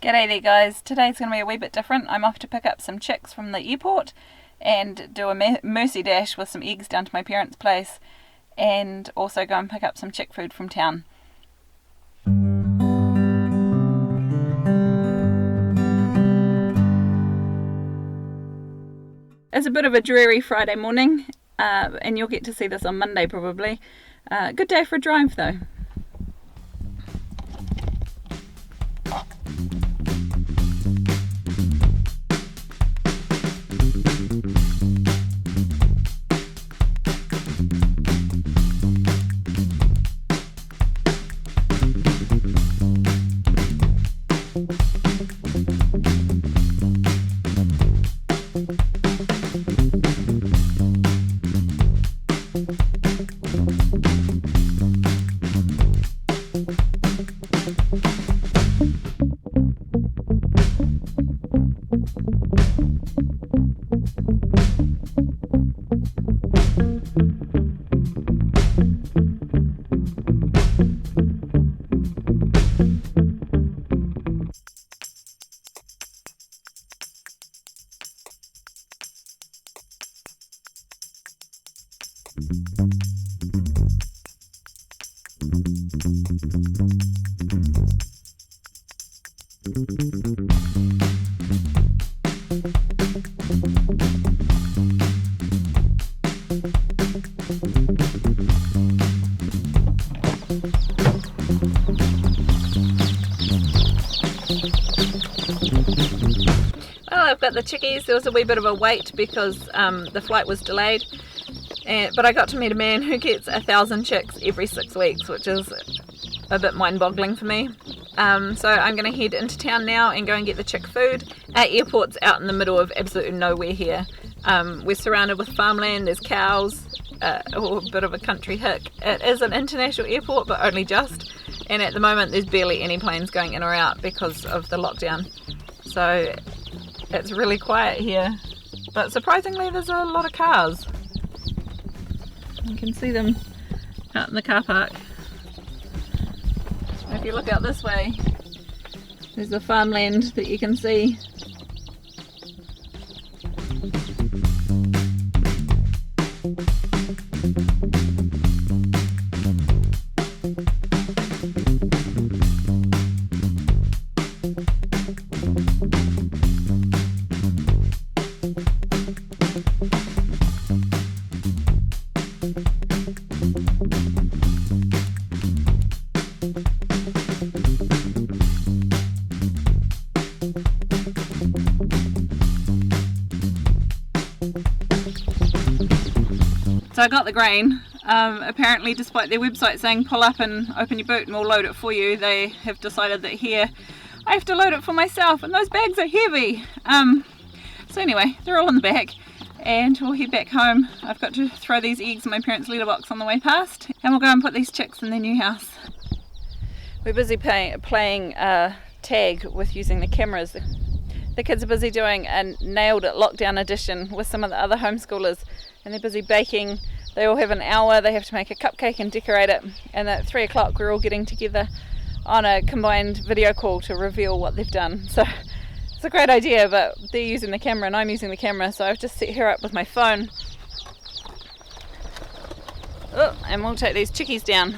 G'day there guys, today's going to be a wee bit different. I'm off to pick up some chicks from the airport and do a mercy dash with some eggs down to my parents' place and also go and pick up some chick food from town. It's a bit of a dreary Friday morning and you'll get to see this on Monday probably. Good day for a drive though. Well, I've got the chickies. There was a wee bit of a wait because the flight was delayed, but I got to meet a man who gets 1,000 chicks every 6 weeks, which is a bit mind-boggling for me. So I'm going to head into town now and go and get the chick food. Our airport's out in the middle of absolutely nowhere here. We're surrounded with farmland, there's cows, or a bit of a country hick. It is an international airport, but only just, and at the moment there's barely any planes going in or out because of the lockdown. So it's really quiet here, but surprisingly there's a lot of cars. You can see them out in the car park. If you look out this way, there's the farmland that you can see. So I got the grain. Apparently, despite their website saying pull up and open your boot and we'll load it for you, they have decided that here I have to load it for myself, and those bags are heavy. So anyway, they're all in the back and we'll head back home. I've got to throw these eggs in my parents' letterbox on the way past, and we'll go and put these chicks in their new house. We're busy playing tag with using the cameras. The kids are busy doing a nailed it lockdown edition with some of the other homeschoolers, and they're busy baking. They all have an hour, they have to make a cupcake and decorate it, and at 3 o'clock we're all getting together on a combined video call to reveal what they've done. So it's a great idea, but they're using the camera and I'm using the camera, so I've just set her up with my phone. Oh, and we'll take these chickies down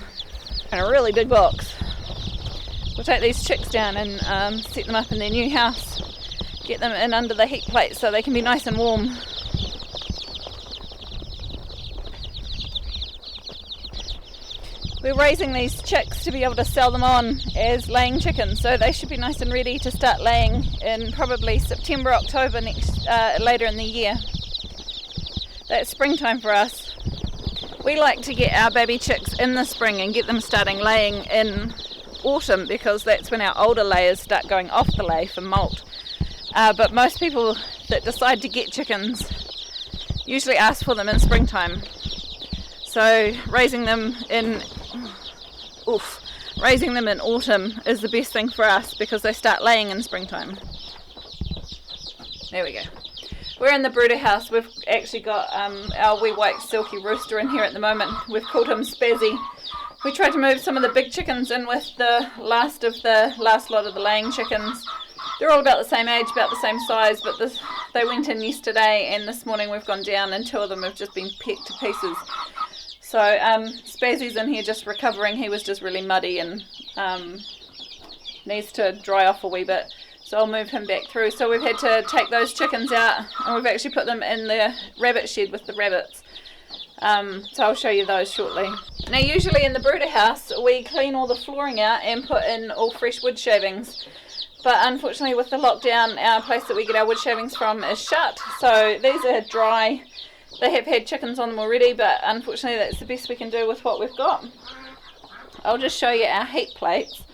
in a really big box. We'll take these chicks down and set them up in their new house. Get them in under the heat plate so they can be nice and warm. We're raising these chicks to be able to sell them on as laying chickens, so they should be nice and ready to start laying in probably September, October later in the year. That's springtime for us. We like to get our baby chicks in the spring and get them starting laying in autumn, because that's when our older layers start going off the lay for molt. But most people that decide to get chickens usually ask for them in springtime. So raising them in autumn is the best thing for us because they start laying in springtime. There we go. We're in the brooder house. We've actually got our wee white silky rooster in here at the moment. We've called him Spazzy. We tried to move some of the big chickens in with the last lot of the laying chickens, they're all about the same age, about the same size, but they went in yesterday and this morning we've gone down and 2 of them have just been pecked to pieces. So Spazzy's in here just recovering. He was just really muddy and needs to dry off a wee bit. So I'll move him back through. So we've had to take those chickens out and we've actually put them in the rabbit shed with the rabbits. So I'll show you those shortly. Now usually in the brooder house we clean all the flooring out and put in all fresh wood shavings. But unfortunately with the lockdown, our place that we get our wood shavings from is shut. So these are dry. They have had chickens on them already, but unfortunately that's the best we can do with what we've got. I'll just show you our heat plates.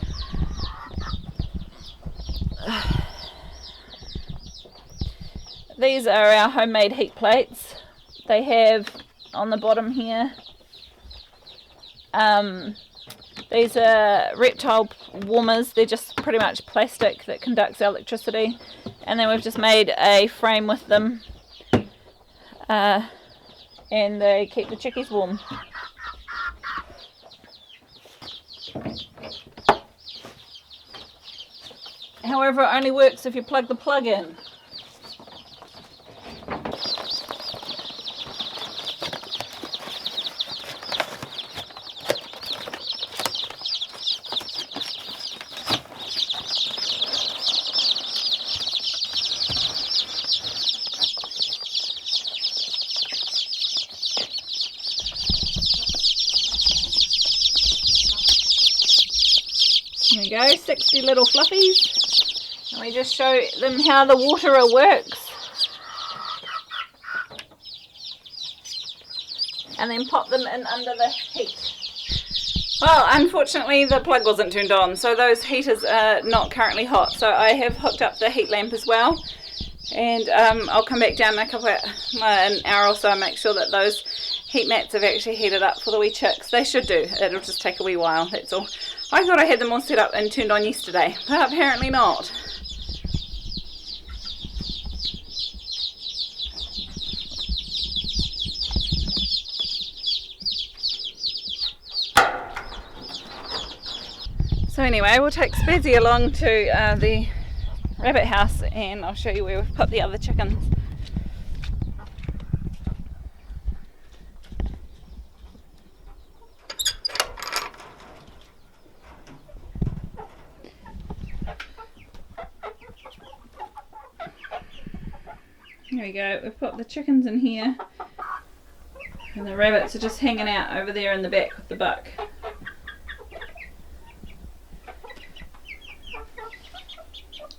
These are our homemade heat plates. They have on the bottom here, these are reptile warmers. They're just pretty much plastic that conducts electricity, and then we've just made a frame with them, and they keep the chickies warm. However, it only works if you plug the plug in. There we go, 60 little fluffies. And we just show them how the waterer works. And then pop them in under the heat. Well, unfortunately the plug wasn't turned on, so those heaters are not currently hot. So I have hooked up the heat lamp as well. And I'll come back down in an hour or so and make sure that those heat mats have actually heated up for the wee chicks. They should do. It'll just take a wee while, that's all. I thought I had them all set up and turned on yesterday, but apparently not. So anyway, we'll take Spazzy along to the rabbit house and I'll show you where we've put the other chickens. Here we go, we've put the chickens in here and the rabbits are just hanging out over there in the back with the buck.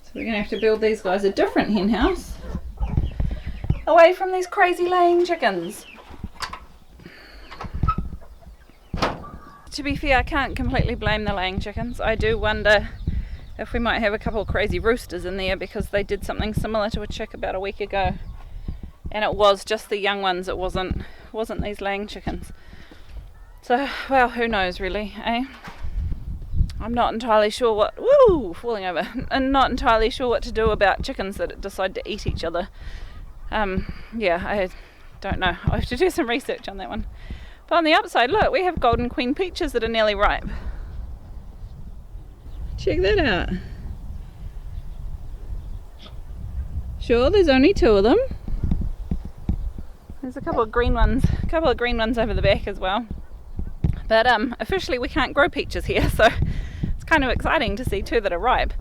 So we're going to have to build these guys a different hen house away from these crazy laying chickens. To be fair, I can't completely blame the laying chickens. I do wonder if we might have a couple of crazy roosters in there because they did something similar to a chick about a week ago. And it was just the young ones, it wasn't these laying chickens. So, well, who knows really, eh? I'm not entirely sure what, falling over. I'm not entirely sure what to do about chickens that decide to eat each other. Yeah, I don't know. I'll have to do some research on that one. But on the upside, look, we have golden queen peaches that are nearly ripe. Check that out. Sure, there's only 2 of them. There's a couple of green ones over the back as well. But officially we can't grow peaches here, so it's kind of exciting to see 2 that are ripe.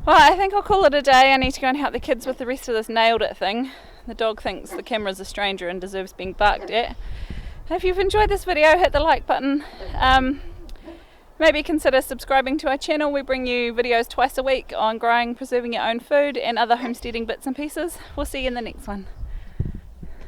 Well, I think I'll call it a day. I need to go and help the kids with the rest of this nailed it thing. The dog thinks the camera's a stranger and deserves being barked at. If you've enjoyed this video, hit the like button. Maybe consider subscribing to our channel. We bring you videos twice a week on growing, preserving your own food and other homesteading bits and pieces. We'll see you in the next one.